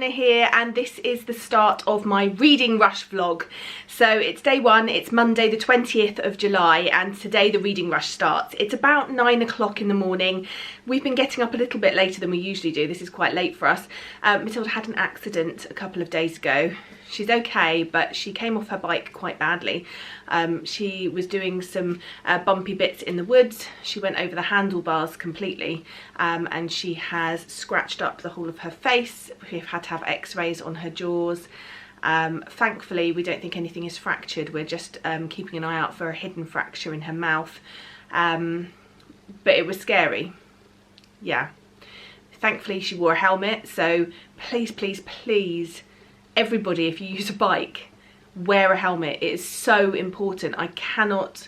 Eleanor here, and this is the start of my reading rush vlog. So it's day one, it's Monday the 20th of July, and today the reading rush starts. It's about 9 o'clock in the morning. We've been getting up a little bit later than we usually do. This is quite late for us. Matilda had an accident a couple of days ago. She's okay, but she came off her bike quite badly. She was doing some bumpy bits in the woods. She went over the handlebars completely, and she has scratched up the whole of her face. We've had to have x-rays on her jaws. Thankfully, we don't think anything is fractured. We're just keeping an eye out for a hidden fracture in her mouth. But it was scary. Yeah. Thankfully, she wore a helmet. So please, please, please, everybody, if you use a bike, wear a helmet. It is so important. I cannot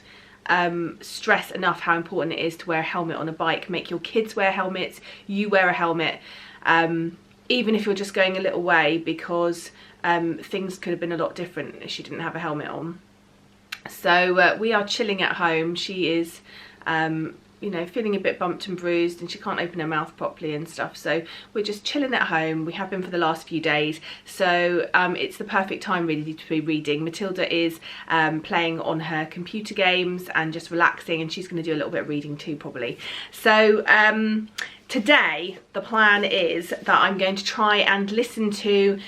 stress enough how important it is to wear a helmet on a bike. Make your kids wear helmets. You wear a helmet, even if you're just going a little way, because things could have been a lot different if she didn't have a helmet on. So we are chilling at home. She is you know, feeling a bit bumped and bruised, and she can't open her mouth properly and stuff, so we're just chilling at home. We have been for the last few days, so it's the perfect time really to be reading. Matilda is playing on her computer games and just relaxing, and she's going to do a little bit of reading too probably. So today the plan is that I'm going to try and listen to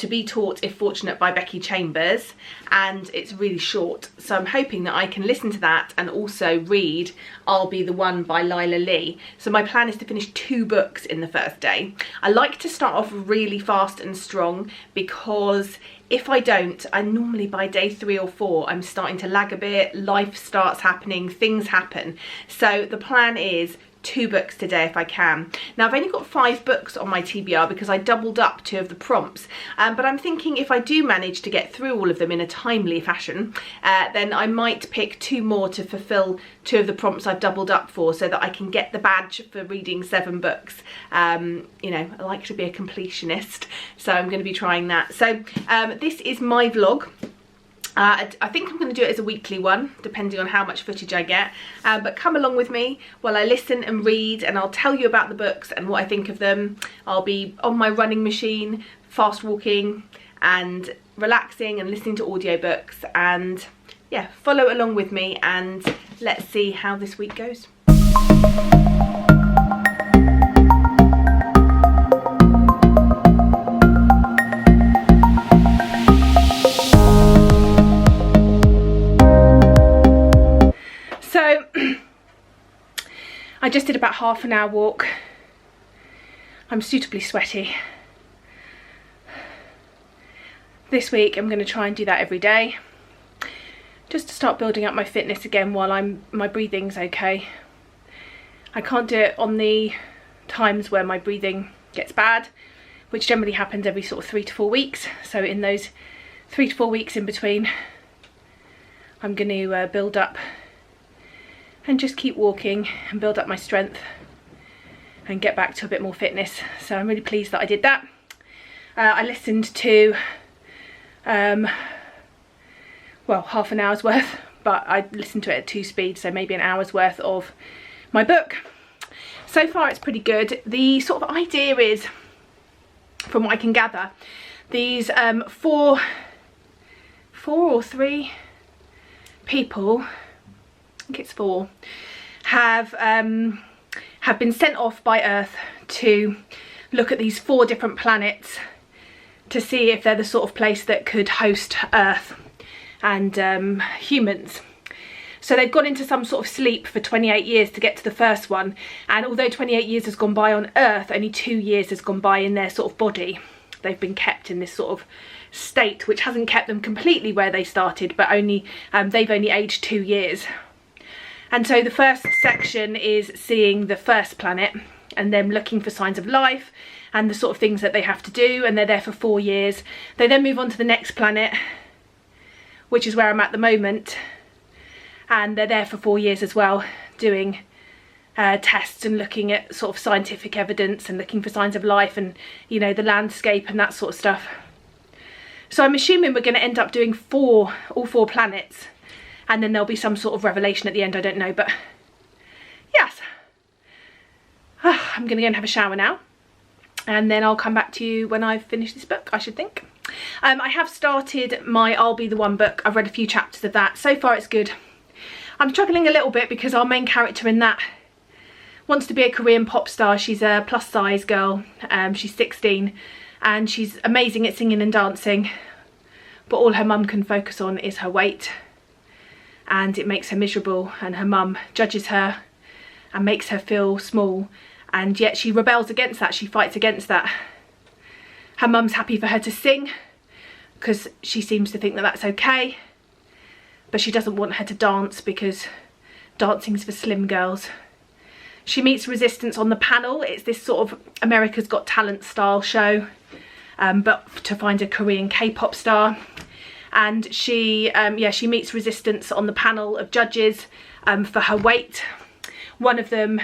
Be Taught If Fortunate by Becky Chambers, and it's really short, so I'm hoping that I can listen to that and also read I'll Be the One by Lila Lee. So my plan is to finish 2 books in the first day. I like to start off really fast and strong, because if I don't, I normally by day 3 or 4 I'm starting to lag a bit, life starts happening, things happen. So the plan is 2 books today if I can. Now I've only got 5 books on my TBR because I doubled up 2 of the prompts, but I'm thinking if I do manage to get through all of them in a timely fashion, then I might pick 2 more to fulfill 2 of the prompts I've doubled up for, so that I can get the badge for reading 7 books. You know, I like to be a completionist, so I'm going to be trying that. So this is my vlog. I think I'm going to do it as a weekly one, depending on how much footage I get, but come along with me while I listen and read, and I'll tell you about the books and what I think of them. I'll be on my running machine, fast walking and relaxing and listening to audiobooks, and yeah, follow along with me and let's see how this week goes. I just did about half an hour walk. I'm suitably sweaty. This week I'm going to try and do that every day, just to start building up my fitness again while my breathing's okay. I can't do it on the times where my breathing gets bad, which generally happens every sort of 3 to 4 weeks. So in those 3 to 4 weeks in between, I'm going to build up and just keep walking and build up my strength and get back to a bit more fitness. So I'm really pleased that I did that. I listened to well, half an hour's worth, but I listened to it at 2 speeds, so maybe an hour's worth of my book. So far it's pretty good. The sort of idea is, from what I can gather, these 4 or 3 people, I think it's 4, have been sent off by Earth to look at these 4 different planets to see if they're the sort of place that could host Earth and humans. So they've gone into some sort of sleep for 28 years to get to the first one, and although 28 years has gone by on Earth, only 2 years has gone by in their sort of body. They've been kept in this sort of state which hasn't kept them completely where they started, but only they've only aged 2 years. And so the first section is seeing the first planet and them looking for signs of life and the sort of things that they have to do, and they're there for 4 years. They then move on to the next planet, which is where I'm at the moment, and they're there for 4 years as well, doing tests and looking at sort of scientific evidence and looking for signs of life and, you know, the landscape and that sort of stuff. So I'm assuming we're going to end up doing all 4 planets, and then there'll be some sort of revelation at the end, I don't know, but yes. I'm going to go and have a shower now, and then I'll come back to you when I've finished this book, I should think. I have started my I'll Be the One book. I've read a few chapters of that. So far it's good. I'm struggling a little bit because our main character in that wants to be a Korean pop star. She's a plus size girl. She's 16 and she's amazing at singing and dancing, but all her mum can focus on is her weight, and it makes her miserable, and her mum judges her and makes her feel small, and yet she rebels against that. She fights against that. Her mum's happy for her to sing because she seems to think that that's okay, but she doesn't want her to dance because dancing's for slim girls. She meets resistance on the panel. It's this sort of America's Got Talent style show, but to find a Korean K-pop star. And she meets resistance on the panel of judges for her weight. One of them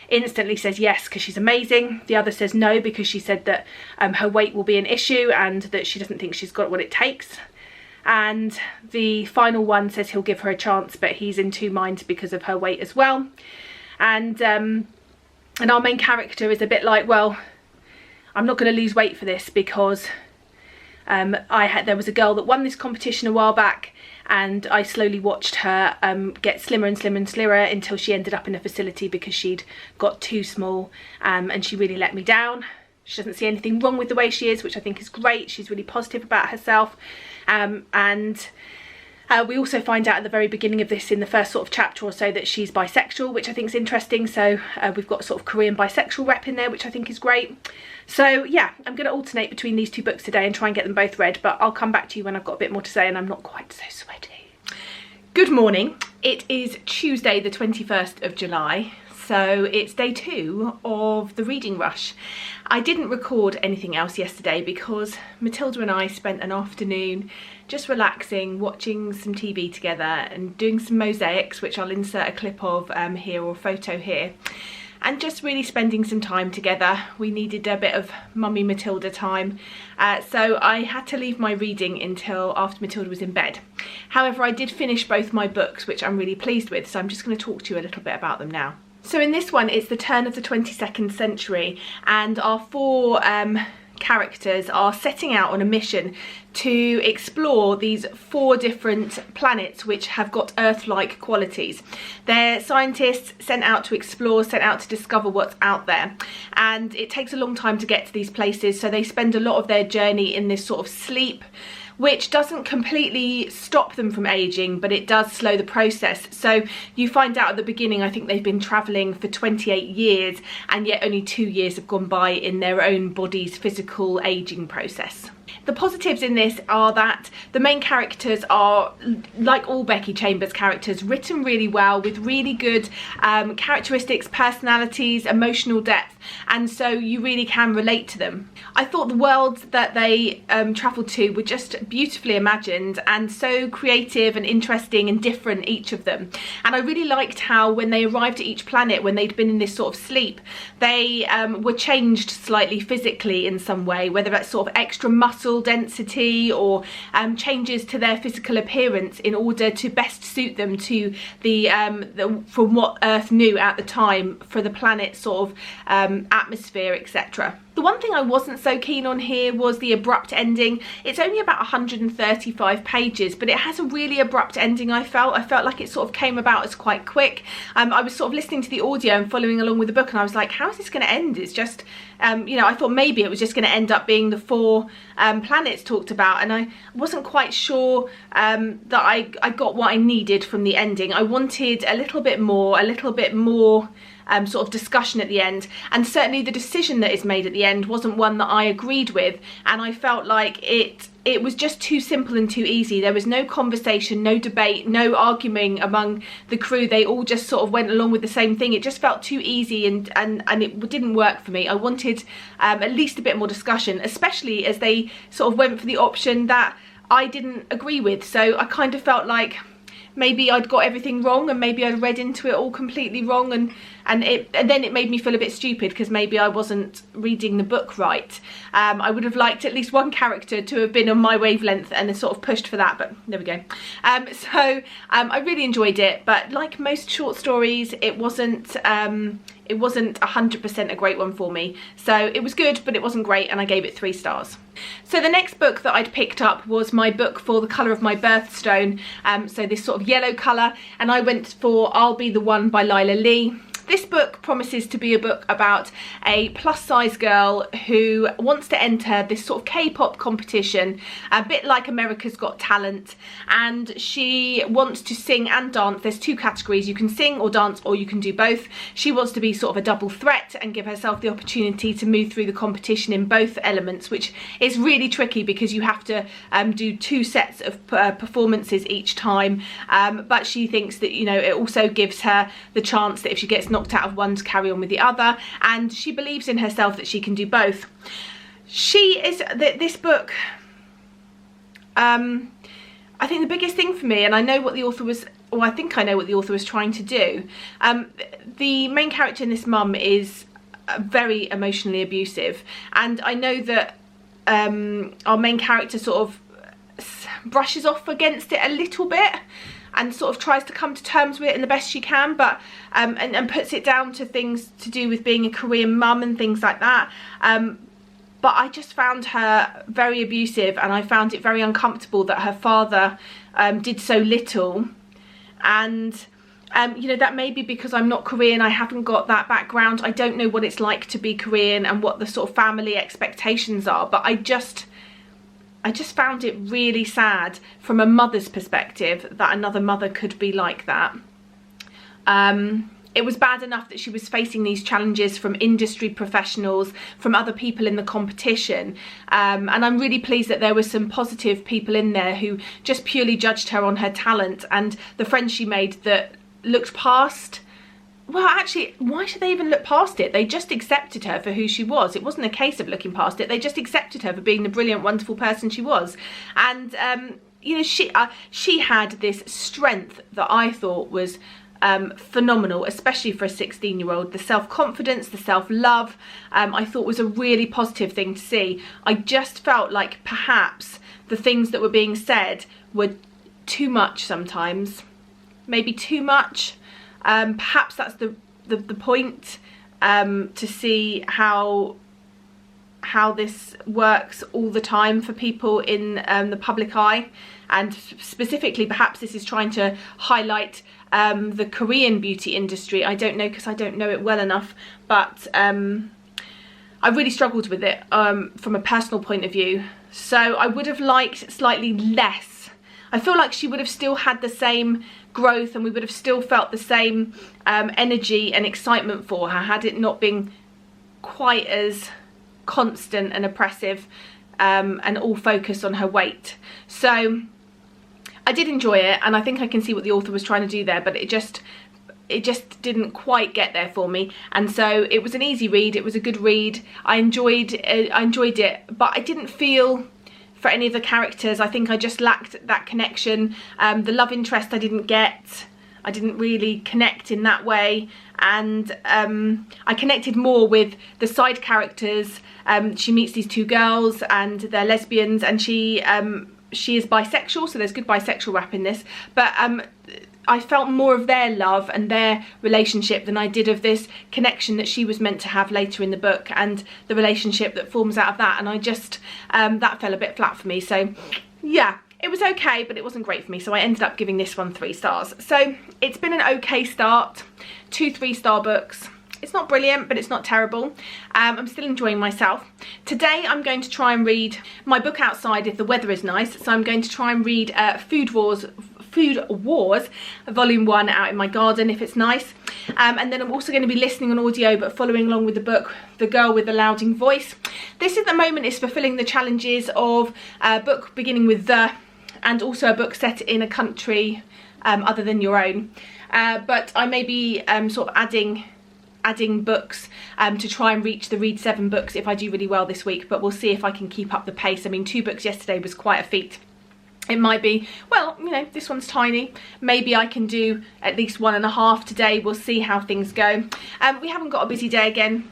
instantly says yes because she's amazing. The other says no because she said that her weight will be an issue and that she doesn't think she's got what it takes. And the final one says he'll give her a chance, but he's in two minds because of her weight as well. And our main character is a bit like, well, I'm not going to lose weight for this because there was a girl that won this competition a while back, and I slowly watched her get slimmer and slimmer and slimmer until she ended up in a facility because she'd got too small, and she really let me down. She doesn't see anything wrong with the way she is, which I think is great. She's really positive about herself, we also find out at the very beginning of this, in the first sort of chapter or so, that she's bisexual, which I think is interesting. So we've got sort of Korean bisexual rep in there, which I think is great. So yeah, I'm going to alternate between these two books today and try and get them both read, but I'll come back to you when I've got a bit more to say and I'm not quite so sweaty. Good morning. It is Tuesday the 21st of July. So it's day 2 of the reading rush. I didn't record anything else yesterday because Matilda and I spent an afternoon just relaxing, watching some TV together and doing some mosaics, which I'll insert a clip of here, or photo here, and just really spending some time together. We needed a bit of mummy Matilda time, so I had to leave my reading until after Matilda was in bed. However, I did finish both my books, which I'm really pleased with, so I'm just going to talk to you a little bit about them now. So in this one, it's the turn of the 22nd century, and our 4 characters are setting out on a mission to explore these 4 different planets which have got Earth-like qualities. They're scientists sent out to explore, sent out to discover what's out there, and it takes a long time to get to these places, so they spend a lot of their journey in this sort of sleep, which doesn't completely stop them from aging, but it does slow the process. So you find out at the beginning, I think they've been travelling for 28 years, and yet only 2 years have gone by in their own body's physical aging process. The positives in this are that the main characters are, like all Becky Chambers characters, written really well with really good characteristics, personalities, emotional depth, and so you really can relate to them. I thought the worlds that they travelled to were just beautifully imagined and so creative and interesting and different, each of them. And I really liked how when they arrived at each planet, when they'd been in this sort of sleep, they were changed slightly physically in some way, whether that's sort of extra muscle density or changes to their physical appearance in order to best suit them to the from what Earth knew at the time for the planet's sort of atmosphere, etc. The one thing I wasn't so keen on here was the abrupt ending. It's only about 135 pages, but it has a really abrupt ending, I felt. I felt like it sort of came about as quite quick. I was sort of listening to the audio and following along with the book, and I was like, how is this going to end? It's just, you know, I thought maybe it was just going to end up being the 4 planets talked about, and I wasn't quite sure that I got what I needed from the ending. I wanted a little bit more sort of discussion at the end, and certainly the decision that is made at the end wasn't one that I agreed with, and I felt like it was just too simple and too easy. There was no conversation, no debate, no arguing among the crew. They all just sort of went along with the same thing. It just felt too easy, and it didn't work for me. I wanted at least a bit more discussion, especially as they sort of went for the option that I didn't agree with. So I kind of felt like maybe I'd got everything wrong, and maybe I'd read into it all completely wrong, and then it made me feel a bit stupid because maybe I wasn't reading the book right. I would have liked at least one character to have been on my wavelength and then sort of pushed for that, but there we go. I really enjoyed it, but like most short stories, it wasn't it wasn't 100% a great one for me. So it was good, but it wasn't great, and I gave it 3 stars. So the next book that I'd picked up was my book for the colour of my birthstone, so this sort of yellow colour, and I went for I'll Be the One by Lila Lee. This book promises to be a book about a plus-size girl who wants to enter this sort of K-pop competition, a bit like America's Got Talent, and she wants to sing and dance. There's 2 categories: you can sing or dance, or you can do both. She wants to be sort of a double threat and give herself the opportunity to move through the competition in both elements, which is really tricky because you have to do 2 sets of performances each time, but she thinks that, you know, it also gives her the chance that if she gets knocked out of one, to carry on with the other, and she believes in herself that she can do both. This book, I think the biggest thing for me, and I know what the author was, or I think I know what the author was trying to do, the main character in this mum is very emotionally abusive, and I know that our main character sort of brushes off against it a little bit and sort of tries to come to terms with it in the best she can, but and puts it down to things to do with being a Korean mum and things like that. But I just found her very abusive, and I found it very uncomfortable that her father did so little. And you know, that may be because I'm not Korean, I haven't got that background, I don't know what it's like to be Korean and what the sort of family expectations are, but I just found it really sad from a mother's perspective that another mother could be like that. It was bad enough that she was facing these challenges from industry professionals, from other people in the competition, and I'm really pleased that there were some positive people in there who just purely judged her on her talent, and the friends she made that looked past. Well, actually, why should they even look past it? They just accepted her for who she was. It wasn't a case of looking past it. They just accepted her for being the brilliant, wonderful person she was. And, you know, she had this strength that I thought was phenomenal, especially for a 16-year-old. The self-confidence, the self-love, I thought was a really positive thing to see. I just felt like perhaps the things that were being said were too much sometimes. Maybe too much. Perhaps that's the point, to see how this works all the time for people in the public eye, and specifically perhaps this is trying to highlight the Korean beauty industry. I don't know, because I don't know it well enough, but I really struggled with it from a personal point of view. So I would have liked slightly less. I feel like she would have still had the same growth, and we would have still felt the same energy and excitement for her had it not been quite as constant and oppressive, and all focused on her weight. So I did enjoy it, and I think I can see what the author was trying to do there, but it just didn't quite get there for me. And so it was an easy read, it was a good read, I enjoyed it, but I didn't feel for any of the characters. I think I just lacked that connection. The love interest I didn't get. I didn't really connect in that way, and I connected more with the side characters. She meets these 2 girls and they're lesbians, and she is bisexual, so there's good bisexual rap in this, but I felt more of their love and their relationship than I did of this connection that she was meant to have later in the book, and the relationship that forms out of that, and I just, that fell a bit flat for me. So yeah, it was okay, but it wasn't great for me, so I ended up giving this one 3 stars. So it's been an okay start, 2 3-star books. It's not brilliant, but it's not terrible. I'm still enjoying myself. Today I'm going to try and read my book outside if the weather is nice, so I'm going to try and read Food Wars Volume 1 out in my garden if it's nice, and then I'm also going to be listening on audio but following along with the book The Girl with the Louding Voice. This at the moment is fulfilling the challenges of a book beginning with the, and also a book set in a country other than your own, but I may be sort of adding books to try and reach the read 7 books if I do really well this week, but we'll see if I can keep up the pace. I mean, 2 books yesterday was quite a feat. It might be, well, you know, this one's tiny. Maybe I can do at least 1.5 today. We'll see how things go. We haven't got a busy day again.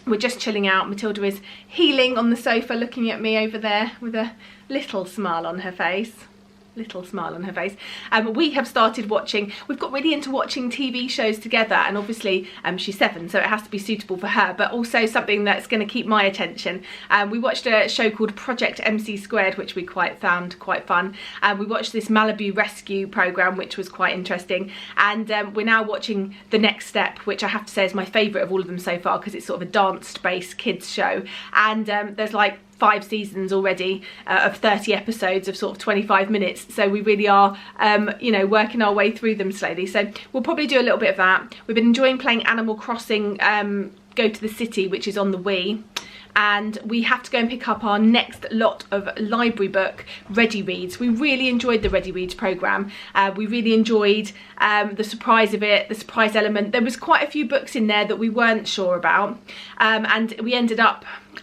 We're just chilling out. Matilda is healing on the sofa looking at me over there with a little smile on her face. little smile on her face. We have started watching, we've got really into watching TV shows together, and obviously she's 7, so it has to be suitable for her, but also something that's going to keep my attention. We watched a show called Project MC², which we found quite fun. We watched this Malibu rescue program, which was quite interesting, and we're now watching The Next Step, which I have to say is my favourite of all of them so far, because it's sort of a dance-based kids show, and there's like 5 seasons already of 30 episodes of sort of 25 minutes, so we really are you know, working our way through them slowly. So we'll probably do a little bit of that. We've been enjoying playing Animal Crossing Go to the City, which is on the Wii, and we have to go and pick up our next lot of library book Ready Reads. We really enjoyed the Ready Reads programme. We really enjoyed the surprise of it, the surprise element. There was quite a few books in there that we weren't sure about, and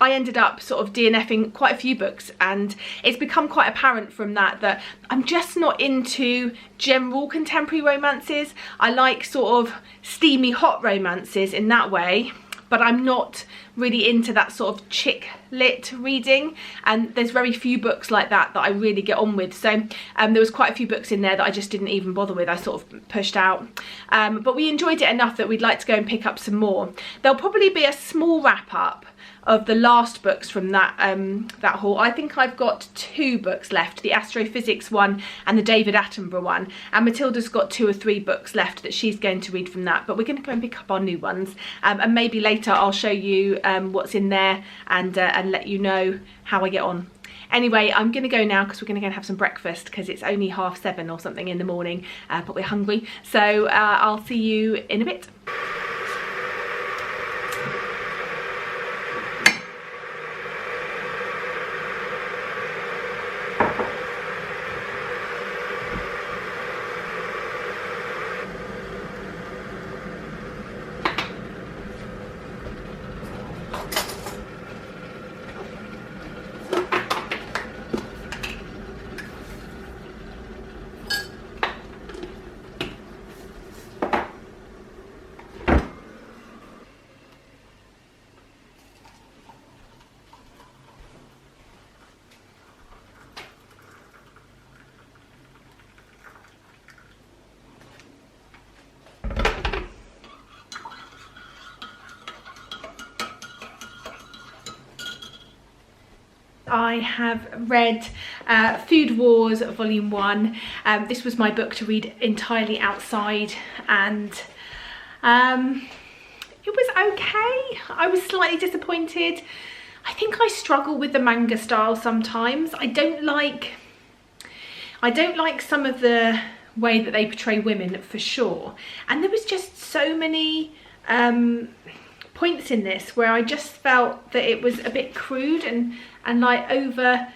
I ended up sort of DNFing quite a few books, and it's become quite apparent from that I'm just not into general contemporary romances. I like sort of steamy hot romances in that way, but I'm not really into that sort of chick lit reading, and there's very few books like that I really get on with. So there was quite a few books in there that I just didn't even bother with. I sort of pushed out, but we enjoyed it enough that we'd like to go and pick up some more. There'll probably be a small wrap up of the last books from that that haul. I think I've got 2 books left, the astrophysics one and the David Attenborough one, and Matilda's got 2 or 3 books left that she's going to read from that, but we're going to go and pick up our new ones, and maybe later I'll show you what's in there and let you know how I get on. Anyway, I'm going to go now because we're going to go and have some breakfast, because it's only 7:30 or something in the morning, but we're hungry, so I'll see you in a bit. I have read Food Wars Volume 1. This was my book to read entirely outside, and it was okay. I was slightly disappointed. I think I struggle with the manga style sometimes. I don't like some of the way that they portray women, for sure, and there was just so many points in this where I just felt that it was a bit crude and like over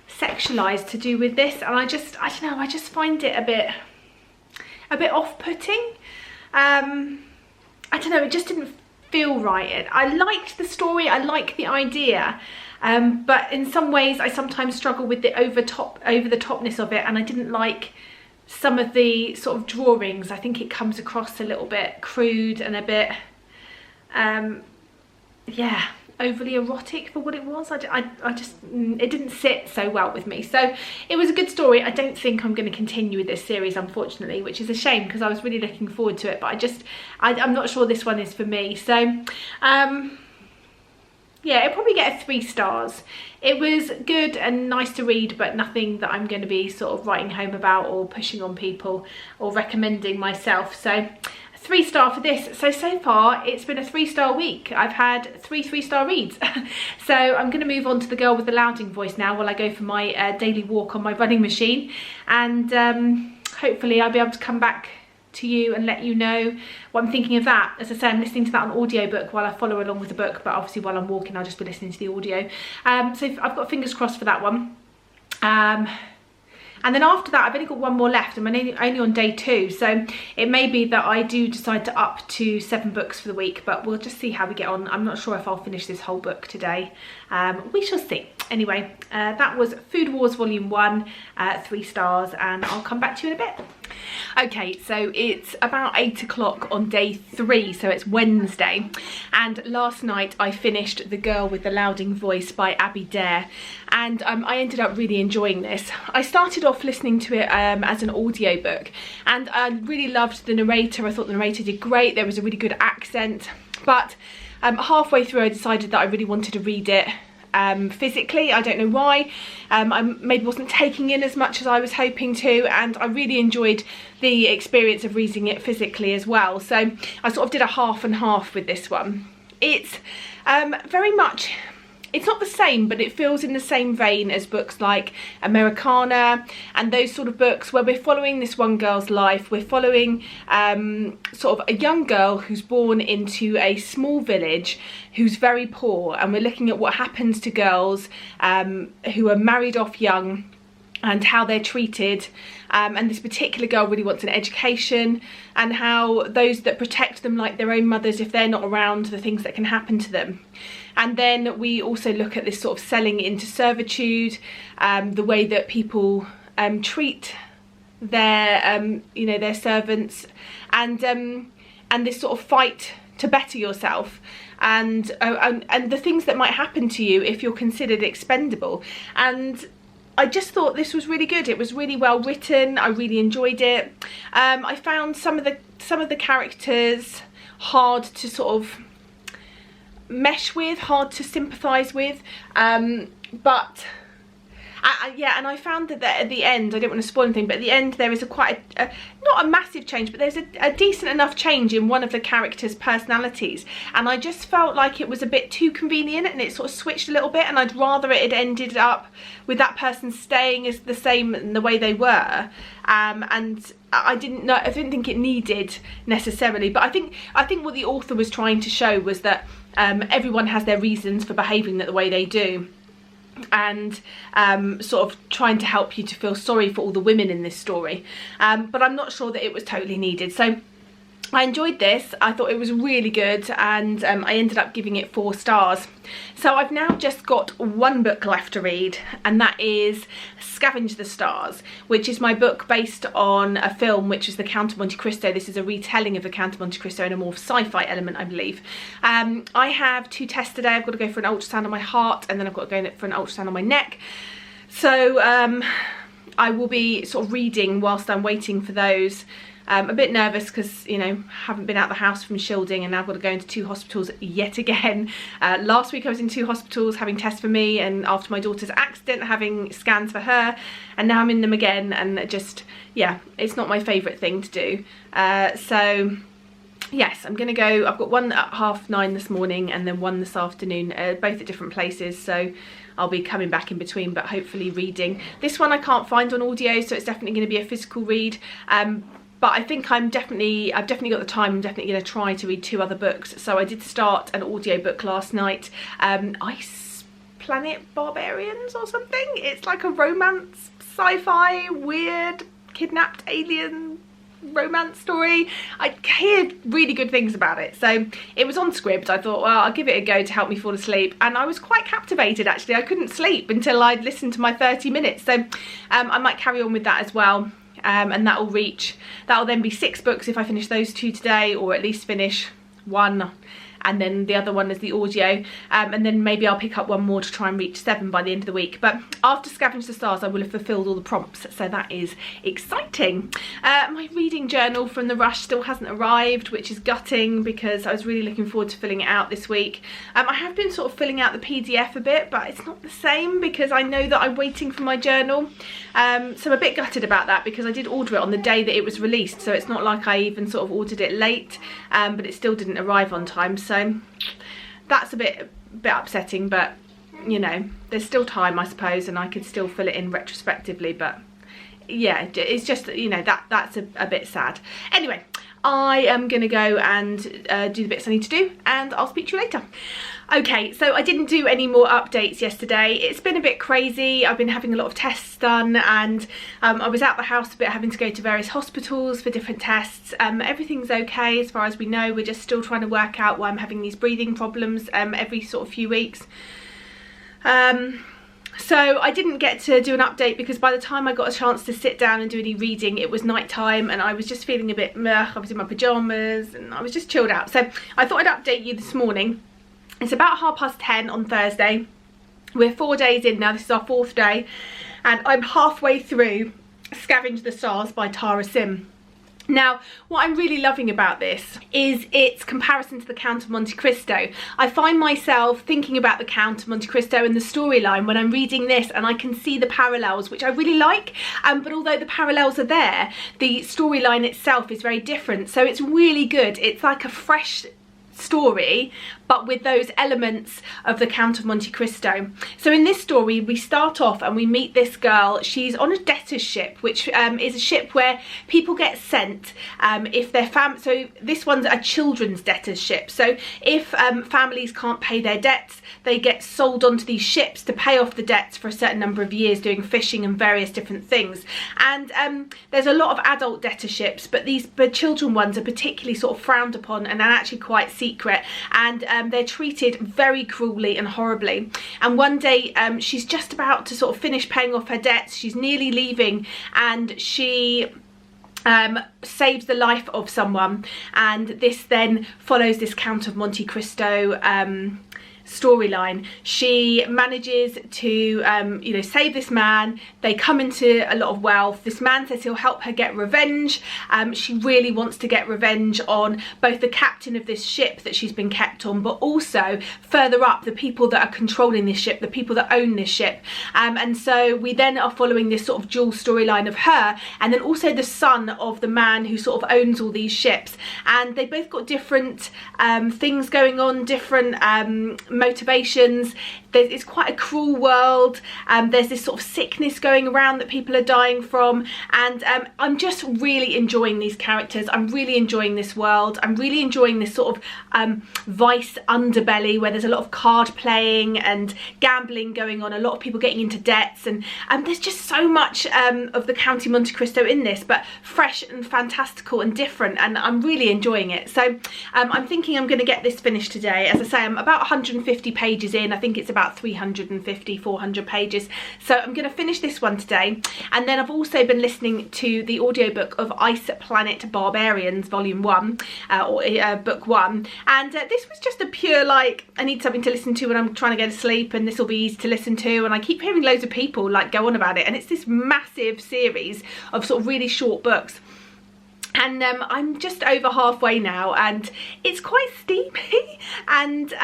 sexualized to do with this, and I don't know, I just find it a bit off-putting. I don't know, it just didn't feel right. I liked the story, I like the idea, but in some ways I sometimes struggle with the over the topness of it, and I didn't like some of the sort of drawings. I think it comes across a little bit crude and a bit yeah, overly erotic for what it was. I just, it didn't sit so well with me. So it was a good story. I don't think I'm going to continue with this series, unfortunately, which is a shame because I was really looking forward to it, but I'm not sure this one is for me. So yeah, it'll probably get a 3 stars. It was good and nice to read, but nothing that I'm going to be sort of writing home about or pushing on people or recommending myself. So 3-star for this. So far it's been a 3-star week. I've had 3 3-star reads. So I'm going to move on to The Girl with the Louding Voice now while I go for my daily walk on my running machine, and hopefully I'll be able to come back to you and let you know what I'm thinking of that. As I say, I'm listening to that on audiobook while I follow along with the book, but obviously while I'm walking I'll just be listening to the audio. So I've got fingers crossed for that one. And then after that, I've only got 1 more left. I'm only on day 2, so it may be that I do decide to up to 7 books for the week, but we'll just see how we get on. I'm not sure if I'll finish this whole book today. We shall see. Anyway, that was Food Wars Volume 1, 3 stars, and I'll come back to you in a bit. Okay, so it's about 8 o'clock on day 3, so it's Wednesday, and last night I finished The Girl with the Louding Voice by Abby Dare, and I ended up really enjoying this. I started off listening to it as an audiobook, and I really loved the narrator. I thought the narrator did great, there was a really good accent, but halfway through I decided that I really wanted to read it physically. I don't know why. I maybe wasn't taking in as much as I was hoping to, and I really enjoyed the experience of reading it physically as well. So I sort of did a half and half with this one. It's very much, it's not the same, but it feels in the same vein as books like Americana and those sort of books where we're following this one girl's life. We're following sort of a young girl who's born into a small village who's very poor, and we're looking at what happens to girls who are married off young and how they're treated, and this particular girl really wants an education, and how those that protect them like their own mothers, if they're not around, the things that can happen to them. And then we also look at this sort of selling into servitude, the way that people treat their you know, their servants, and this sort of fight to better yourself, and the things that might happen to you if you're considered expendable. And I just thought this was really good. It was really well written. I really enjoyed it. I found some of the characters hard to sort of mesh with, hard to sympathise with, but yeah, and I found that at the end, I don't want to spoil anything, but at the end there is quite a not a massive change, but there's a decent enough change in one of the characters' personalities, and I just felt like it was a bit too convenient, and it sort of switched a little bit, and I'd rather it had ended up with that person staying as the same in the way they were, and I didn't think it needed necessarily, but I think what the author was trying to show was that everyone has their reasons for behaving the way they do, and sort of trying to help you to feel sorry for all the women in this story, but I'm not sure that it was totally needed. So I enjoyed this. I thought it was really good, and I ended up giving it 4 stars. So I've now just got one book left to read, and that is Scavenge the Stars, which is my book based on a film which is The Count of Monte Cristo. This is a retelling of The Count of Monte Cristo in a more sci-fi element, I believe. I have 2 tests today. I've got to go for an ultrasound on my heart, and then I've got to go for an ultrasound on my neck. So I will be sort of reading whilst I'm waiting for those. A bit nervous because, you know, haven't been out the house from shielding, and now I've got to go into 2 hospitals yet again. Last week I was in 2 hospitals having tests for me, and after my daughter's accident having scans for her, and now I'm in them again, and just, yeah, it's not my favourite thing to do. So yes, I'm gonna go. I've got one at 9:30 this morning and then one this afternoon, both at different places, so I'll be coming back in between, but hopefully reading. This one I can't find on audio, so it's definitely going to be a physical read. But I think I've definitely got the time. I'm definitely going to try to read 2 other books. So I did start an audiobook last night, Ice Planet Barbarians or something. It's like a romance, sci-fi, weird, kidnapped alien romance story. I hear really good things about it, so it was on Scribd. I thought, well, I'll give it a go to help me fall asleep, and I was quite captivated actually. I couldn't sleep until I'd listened to my 30 minutes, so I might carry on with that as well. And that'll then be 6 books if I finish those 2 today, or at least finish 1, and then the other one is the audio, and then maybe I'll pick up 1 more to try and reach 7 by the end of the week. But after Scavenge the Stars I will have fulfilled all the prompts, so that is exciting. My reading journal from the rush still hasn't arrived, which is gutting because I was really looking forward to filling it out this week. I have been sort of filling out the PDF a bit, but it's not the same because I know that I'm waiting for my journal, so I'm a bit gutted about that because I did order it on the day that it was released, so it's not like I even sort of ordered it late, but it still didn't arrive on time. So that's a bit upsetting, but you know, there's still time, I suppose, and I could still fill it in retrospectively, but yeah, it's just, you know, that's a bit sad. Anyway, I am gonna go and do the bits I need to do, and I'll speak to you later. Okay, so I didn't do any more updates yesterday. It's been a bit crazy. I've been having a lot of tests done, and I was out the house a bit, having to go to various hospitals for different tests. Everything's okay as far as we know. We're just still trying to work out why I'm having these breathing problems every sort of few weeks. So I didn't get to do an update because by the time I got a chance to sit down and do any reading, it was night time and I was just feeling a bit meh. I was in my pyjamas and I was just chilled out. So I thought I'd update you this morning. It's about 10:30 on Thursday. We're 4 days in now, this is our 4th day, and I'm halfway through Scavenge the Stars by Tara Sim. Now, what I'm really loving about this is its comparison to the Count of Monte Cristo. I find myself thinking about the Count of Monte Cristo and the storyline when I'm reading this, and I can see the parallels, which I really like. But although the parallels are there, the storyline itself is very different. So it's really good. It's like a fresh story, but with those elements of the Count of Monte Cristo. So in this story, we start off and we meet this girl. She's on a debtor's ship, which is a ship where people get sent if their so this one's a children's debtor's ship. So if families can't pay their debts, they get sold onto these ships to pay off the debts for a certain number of years, doing fishing and various different things. And there's a lot of adult debtor ships, but the children ones are particularly sort of frowned upon and are actually quite secret, and they're treated very cruelly and horribly. And one day she's just about to sort of finish paying off her debts, she's nearly leaving, and she saves the life of someone, and this then follows this Count of Monte Cristo storyline. She manages to you know, save this man. They come into a lot of wealth. This man says he'll help her get revenge. She really wants to get revenge on both the captain of this ship that she's been kept on, but also further up, the people that are controlling this ship, the people that own this ship. And so we then are following this sort of dual storyline of her, and then also the son of the man who sort of owns all these ships. And they both got different things going on, different motivations. It's quite a cruel world. There's this sort of sickness going around that people are dying from, and I'm just really enjoying these characters. I'm really enjoying this world. I'm really enjoying this sort of vice underbelly where there's a lot of card playing and gambling going on, a lot of people getting into debts, and there's just so much of the County Monte Cristo in this, but fresh and fantastical and different, and I'm really enjoying it. So I'm thinking I'm going to get this finished today. As I say, I'm about 150 pages in. I think it's about 350, 400 pages. So I'm going to finish this one today. And then I've also been listening to the audiobook of Ice Planet Barbarians Volume 1, or Book 1. And this was just a pure, like, I need something to listen to when I'm trying to go to sleep, and this will be easy to listen to. And I keep hearing loads of people like go on about it. And it's this massive series of sort of really short books. And I'm just over halfway now, and it's quite steamy, and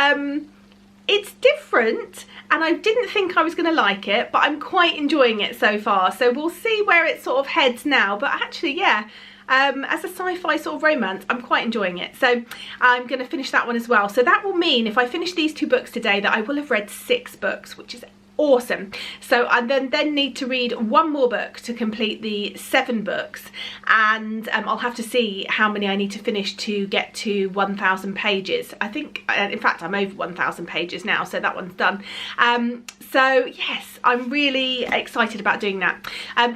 it's different, and I didn't think I was going to like it, but I'm quite enjoying it so far. So we'll see where it sort of heads now. But actually, yeah, as a sci-fi sort of romance, I'm quite enjoying it. So I'm going to finish that one as well. So that will mean if I finish these 2 books today that I will have read 6 books, which is awesome. So I then need to read 1 more book to complete the 7 books, and I'll have to see how many I need to finish to get to 1,000 pages. I think in fact I'm over 1,000 pages now, so that one's done. So yes, I'm really excited about doing that.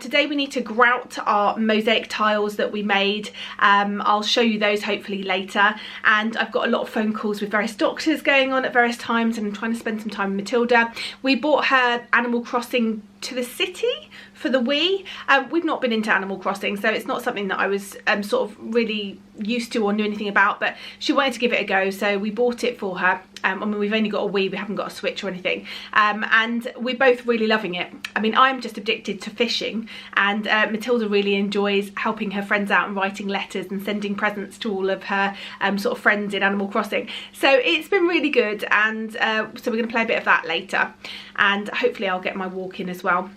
Today we need to grout our mosaic tiles that we made. I'll show you those hopefully later, and I've got a lot of phone calls with various doctors going on at various times, and I'm trying to spend some time with Matilda. We bought her Animal Crossing to the city for the Wii. We've not been into Animal Crossing, so it's not something that I was sort of really used to or knew anything about, but she wanted to give it a go, so we bought it for her. I mean, we've only got a Wii, we haven't got a Switch or anything, and we're both really loving it. I mean, I'm just addicted to fishing, and Matilda really enjoys helping her friends out and writing letters and sending presents to all of her sort of friends in Animal Crossing. So it's been really good, and so we're going to play a bit of that later, and hopefully I'll get my walk in as well,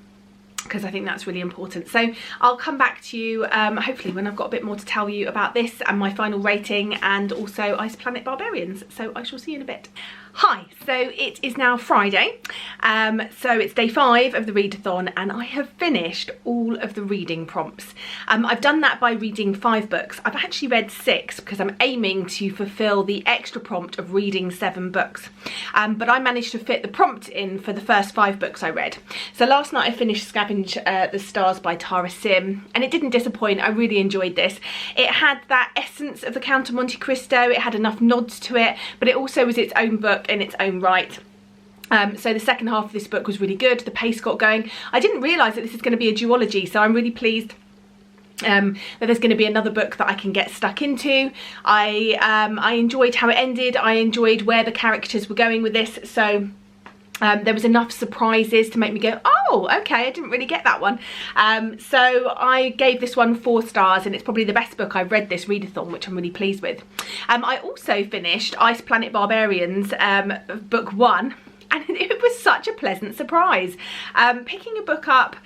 because I think that's really important. So I'll come back to you hopefully when I've got a bit more to tell you about this and my final rating, and also Ice Planet Barbarians. So I shall see you in a bit. Hi, so it is now Friday, so it's day 5 of the readathon, and I have finished all of the reading prompts. I've done that by reading 5 books. I've actually read 6 because I'm aiming to fulfill the extra prompt of reading 7 books, but I managed to fit the prompt in for the first 5 books I read. So last night I finished Scavenge the Stars by Tara Sim, and it didn't disappoint. I really enjoyed this. It had that essence of the Count of Monte Cristo, it had enough nods to it, but it also was its own book in its own right. So the second half of this book was really good. The pace got going. I didn't realise that this is going to be a duology, so I'm really pleased that there's going to be another book that I can get stuck into. I enjoyed how it ended. I enjoyed where the characters were going with this. So there was enough surprises to make me go, oh, okay, I didn't really get that one. So I gave this one 4 stars, and it's probably the best book I've read this readathon, which I'm really pleased with. I also finished Ice Planet Barbarians, book 1. And it was such a pleasant surprise. Picking a book up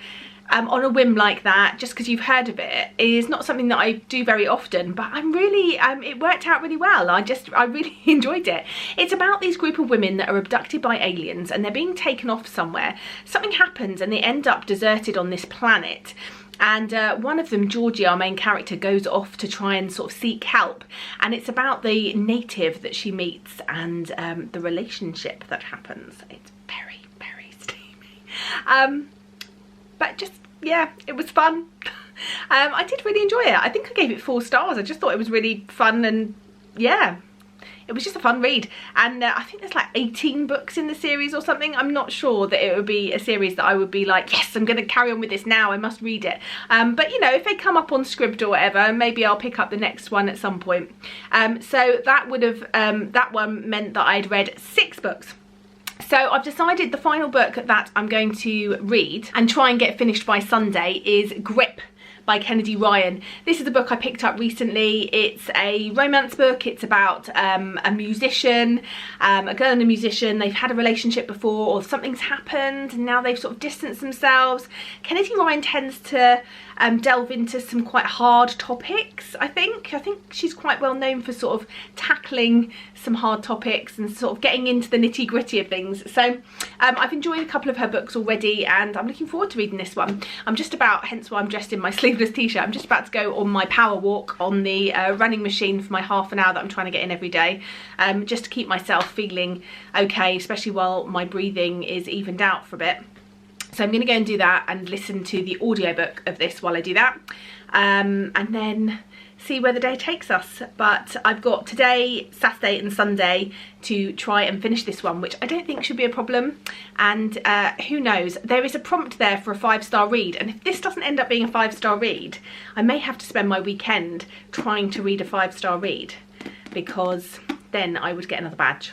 on a whim like that, just because you've heard of it, is not something that I do very often, but I'm really, it worked out really well. I really enjoyed it. It's about these group of women that are abducted by aliens and they're being taken off somewhere. Something happens and they end up deserted on this planet. And one of them, Georgie, our main character, goes off to try and sort of seek help. And it's about the native that she meets and the relationship that happens. It's very, very steamy. But just, yeah, it was fun. I did really enjoy it. I think I gave it 4 stars. I just thought it was really fun, and yeah, it was just a fun read. And I think there's like 18 books in the series or something. I'm not sure that it would be a series that I would be like, yes, I'm going to carry on with this now, I must read it. But you know, if they come up on Scribd or whatever, maybe I'll pick up the next one at some point. So that would have, that one meant that I'd read 6 books. So I've decided the final book that I'm going to read and try and get finished by Sunday is Grip by Kennedy Ryan. This is a book I picked up recently. It's a romance book. It's about a musician, a girl and a musician. They've had a relationship before, or something's happened and now they've sort of distanced themselves. Kennedy Ryan tends to delve into some quite hard topics, I think. I think she's quite well known for sort of tackling some hard topics and sort of getting into the nitty-gritty of things. So I've enjoyed a couple of her books already, and I'm looking forward to reading this one. I'm just about, hence why I'm dressed in my sleeveless t-shirt, I'm just about to go on my power walk on the running machine for my half an hour that I'm trying to get in every day, just to keep myself feeling okay, especially while my breathing is evened out for a bit. So I'm going to go and do that and listen to the audiobook of this while I do that, and then see where the day takes us. But I've got today, Saturday and Sunday to try and finish this one, which I don't think should be a problem. And who knows, there is a prompt there for a 5-star read, and if this doesn't end up being a 5-star read, I may have to spend my weekend trying to read a 5-star read, because then I would get another badge.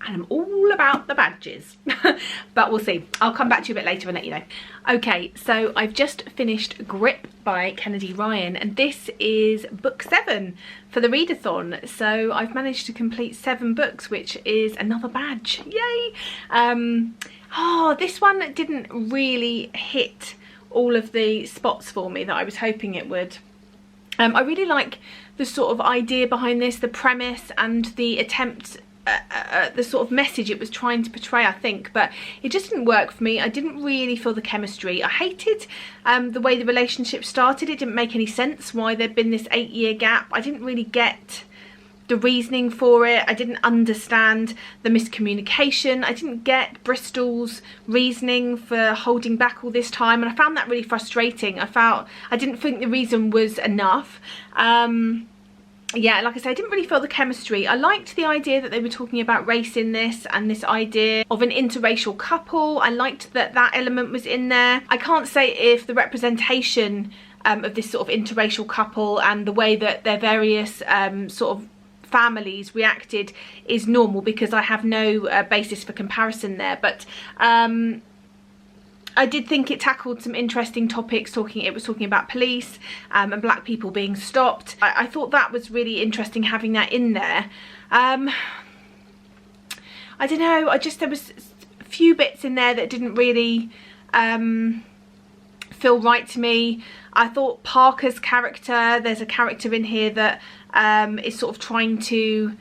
And I'm all about the badges. But we'll see. I'll come back to you a bit later and let you know. Okay, so I've just finished Grip by Kennedy Ryan, and this is book 7 for the readathon. So I've managed to complete 7 books, which is another badge. Yay! Oh, this one didn't really hit all of the spots for me that I was hoping it would. I really like the sort of idea behind this, the premise and the attempt, the sort of message it was trying to portray, I think, but it just didn't work for me. I didn't really feel the chemistry. I hated the way the relationship started. It didn't make any sense why there'd been this 8-year gap. I didn't really get the reasoning for it. I didn't understand the miscommunication. I didn't get Bristol's reasoning for holding back all this time, and I found that really frustrating. I didn't think the reason was enough. Yeah, like I said, I didn't really feel the chemistry. I liked the idea that they were talking about race in this, and this idea of an interracial couple. I liked that that element was in there. I can't say if the representation of this sort of interracial couple and the way that their various sort of families reacted is normal, because I have no basis for comparison there. But I did think it tackled some interesting topics. It was talking about police and black people being stopped. I thought that was really interesting, having that in there. I don't know, there was a few bits in there that didn't really feel right to me. I thought Parker's character, there's a character in here that is sort of trying to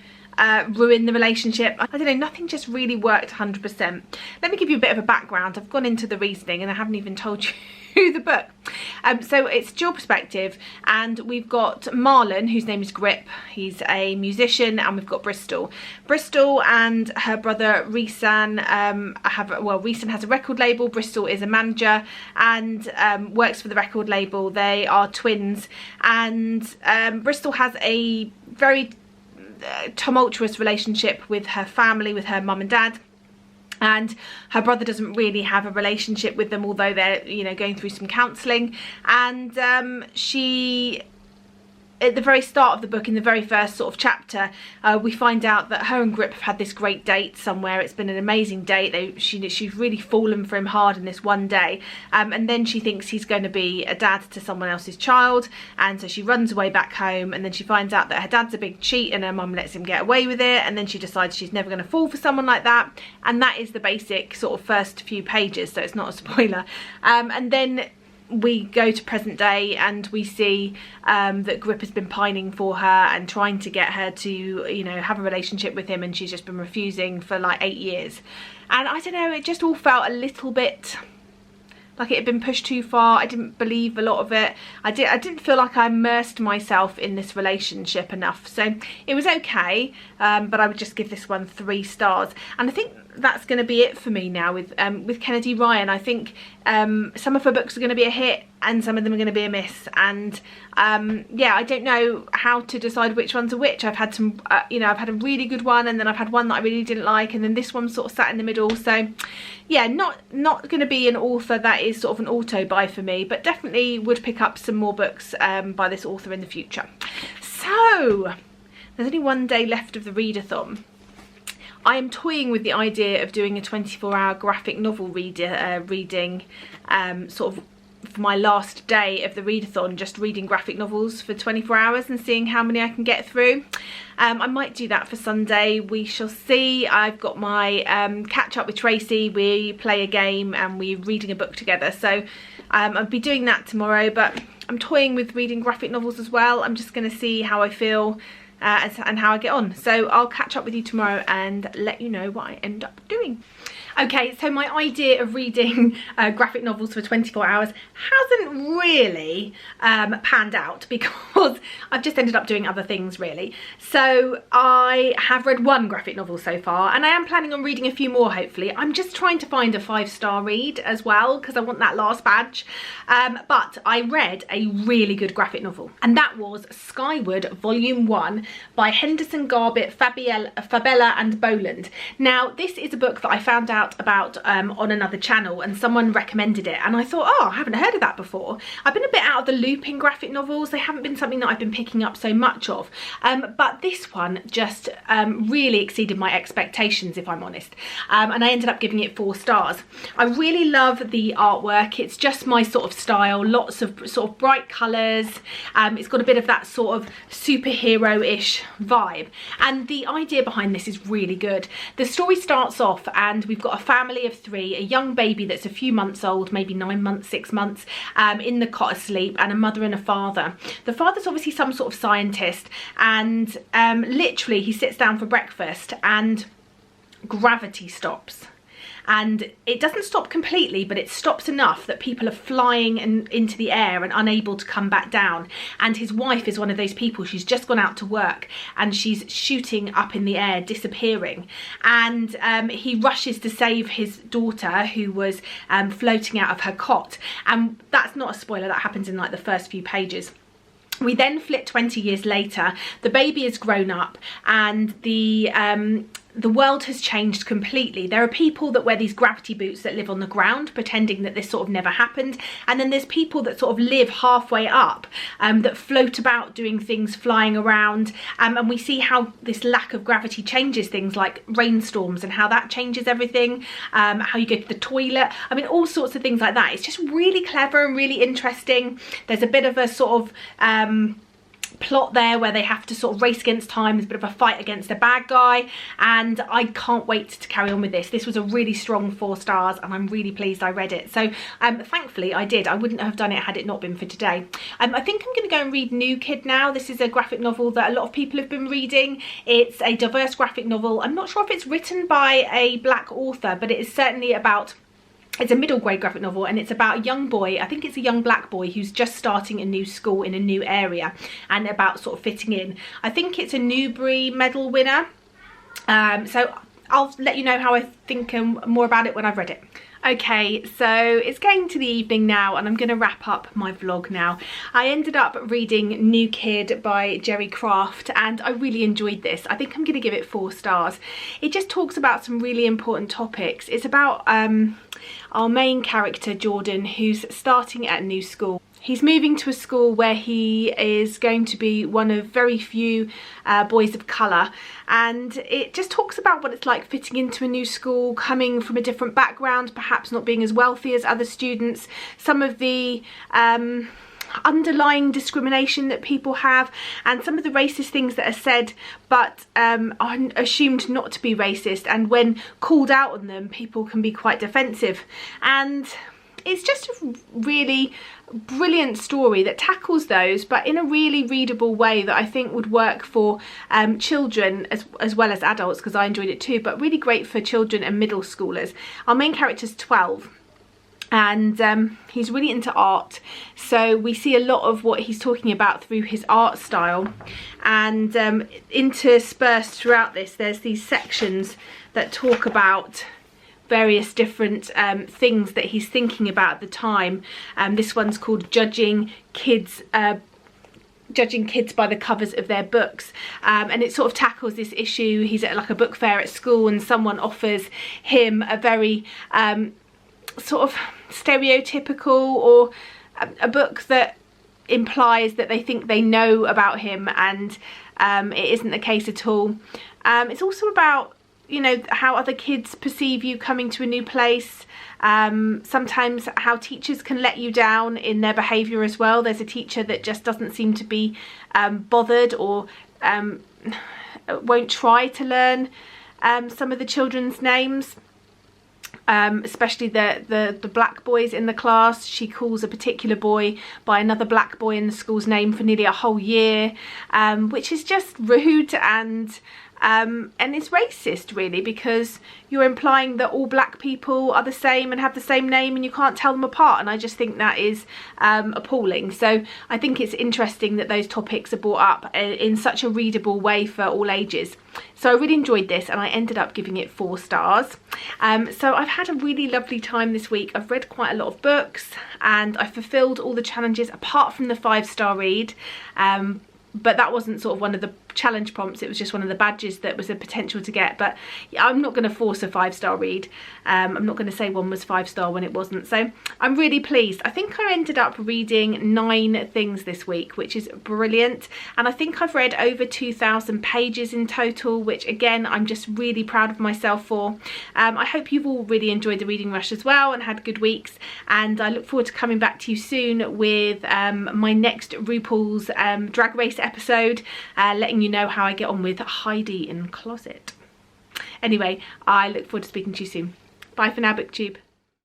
ruin the relationship. I don't know, nothing just really worked 100%. Let me give you a bit of a background. I've gone into the reasoning and I haven't even told you the book. So it's dual perspective, and we've got Marlon, whose name is Grip. He's a musician, and we've got Bristol. Bristol and her brother Reesan Reesan has a record label. Bristol is a manager and works for the record label. They are twins, and Bristol has a very tumultuous relationship with her family, with her mum and dad. and her brother doesn't really have a relationship with them, although they're, you know, going through some counselling. And she, at the very start of the book, in the very first sort of chapter, we find out that her and Grip have had this great date somewhere. It's been an amazing date. She's really fallen for him hard in this one day, and then she thinks he's going to be a dad to someone else's child, and so she runs away back home, and then she finds out that her dad's a big cheat and her mum lets him get away with it, and then she decides she's never going to fall for someone like that. And that is the basic sort of first few pages, so it's not a spoiler. And then we go to present day, and we see that Grip has been pining for her and trying to get her to, you know, have a relationship with him, and she's just been refusing for like 8 years. And I don't know, it just all felt a little bit like it had been pushed too far. I didn't believe a lot of it. I didn't feel like I immersed myself in this relationship enough. So it was okay, but I would just give this one 3 stars. And I think that's going to be it for me now with Kennedy Ryan. I think some of her books are going to be a hit and some of them are going to be a miss, and yeah, I don't know how to decide which ones are which. I've had some you know, I've had a really good one, and then I've had one that I really didn't like, and then this one sort of sat in the middle. So yeah, not going to be an author that is sort of an auto buy for me, but definitely would pick up some more books by this author in the future. So there's only one day left of the readathon. I am toying with the idea of doing a 24-hour graphic novel reading sort of for my last day of the readathon, just reading graphic novels for 24 hours and seeing how many I can get through. I might do that for Sunday, we shall see. I've got my catch up with Tracy, we play a game and we're reading a book together, so I'll be doing that tomorrow. But I'm toying with reading graphic novels as well. I'm just going to see how I feel and how I get on. So I'll catch up with you tomorrow and let you know what I end up doing. Okay, so my idea of reading graphic novels for 24 hours hasn't really panned out, because I've just ended up doing other things really. So I have read 1 graphic novel so far, and I am planning on reading a few more hopefully. I'm just trying to find a 5-star read as well, because I want that last badge. But I read a really good graphic novel, and that was Skyward Volume 1 by Henderson Garbett, Fabella and Boland. Now this is a book that I found out about on another channel, and someone recommended it, and I thought, oh, I haven't heard of that before. I've been a bit out of the loop in graphic novels. They haven't been something that I've been picking up so much of, but this one just really exceeded my expectations, if I'm honest, and I ended up giving it 4 stars. I really love the artwork. It's just my sort of style, lots of sort of bright colours. It's got a bit of that sort of superhero-ish vibe, and the idea behind this is really good. The story starts off and we've got a family of 3, a young baby that's a few months old, maybe 9 months, 6 months, in the cot asleep, and a mother and a father. The father's obviously some sort of scientist, and literally he sits down for breakfast and gravity stops. And it doesn't stop completely, but it stops enough that people are flying into the air and unable to come back down. And his wife is one of those people, she's just gone out to work and she's shooting up in the air, disappearing. And he rushes to save his daughter, who was floating out of her cot. And that's not a spoiler, that happens in like the first few pages. We then flip 20 years later, the baby is grown up, and the world has changed completely. There are people that wear these gravity boots that live on the ground, pretending that this sort of never happened. And then there's people that sort of live halfway up, that float about doing things, flying around. And we see how this lack of gravity changes things like rainstorms, and how that changes everything. How you go to the toilet. I mean, all sorts of things like that. It's just really clever and really interesting. There's a bit of a sort of plot there where they have to sort of race against time. There's a bit of a fight against a bad guy, and I can't wait to carry on with this. This was a really strong 4 stars, and I'm really pleased I read it. So thankfully I did. I wouldn't have done it had it not been for today. I think I'm going to go and read New Kid now. This is a graphic novel that a lot of people have been reading. It's a diverse graphic novel. I'm not sure if it's written by a black author, but it is certainly about, it's a middle grade graphic novel, and it's about a young boy, I think it's a young black boy, who's just starting a new school in a new area, and about sort of fitting in. I think it's a Newbery medal winner. So I'll let you know how I think more about it when I've read it. Okay, so it's getting to the evening now and I'm going to wrap up my vlog now. I ended up reading New Kid by Jerry Craft and I really enjoyed this. I think I'm going to give it 4 stars. It just talks about some really important topics. It's about our main character, Jordan, who's starting at a new school. He's moving to a school where he is going to be one of very few boys of colour, and it just talks about what it's like fitting into a new school, coming from a different background, perhaps not being as wealthy as other students, some of the underlying discrimination that people have, and some of the racist things that are said but are assumed not to be racist, and when called out on them people can be quite defensive. And it's just a really brilliant story that tackles those, but in a really readable way that I think would work for children as well as adults, because I enjoyed it too, but really great for children and middle schoolers. Our main character's 12 and he's really into art, so we see a lot of what he's talking about through his art style, and interspersed throughout this there's these sections that talk about various different things that he's thinking about at the time. This one's called Judging Kids by the covers of their books, and it sort of tackles this issue. He's at like a book fair at school and someone offers him a very sort of stereotypical, or a book that implies that they think they know about him, and it isn't the case at all. It's also about, you know, how other kids perceive you coming to a new place, sometimes how teachers can let you down in their behaviour as well. There's a teacher that just doesn't seem to be bothered, or won't try to learn some of the children's names, especially the black boys in the class. She calls a particular boy by another black boy in the school's name for nearly a whole year, which is just rude and it's racist really, because you're implying that all black people are the same and have the same name and you can't tell them apart, and I just think that is appalling. So I think it's interesting that those topics are brought up in such a readable way for all ages. So I really enjoyed this and I ended up giving it 4 stars. So I've had a really lovely time this week. I've read quite a lot of books and I fulfilled all the challenges apart from the 5-star read. But that wasn't sort of one of the challenge prompts, it was just one of the badges that was a potential to get. But yeah, I'm not going to force a 5-star read. I'm not going to say one was 5-star when it wasn't. So I'm really pleased. I think I ended up reading 9 things this week, which is brilliant, and I think I've read over 2,000 pages in total, which again I'm just really proud of myself for. I hope you've all really enjoyed the reading rush as well and had good weeks, and I look forward to coming back to you soon with my next RuPaul's Drag Race episode, letting you know how I get on with Heidi in Closet. Anyway, I look forward to speaking to you soon. Bye for now, BookTube.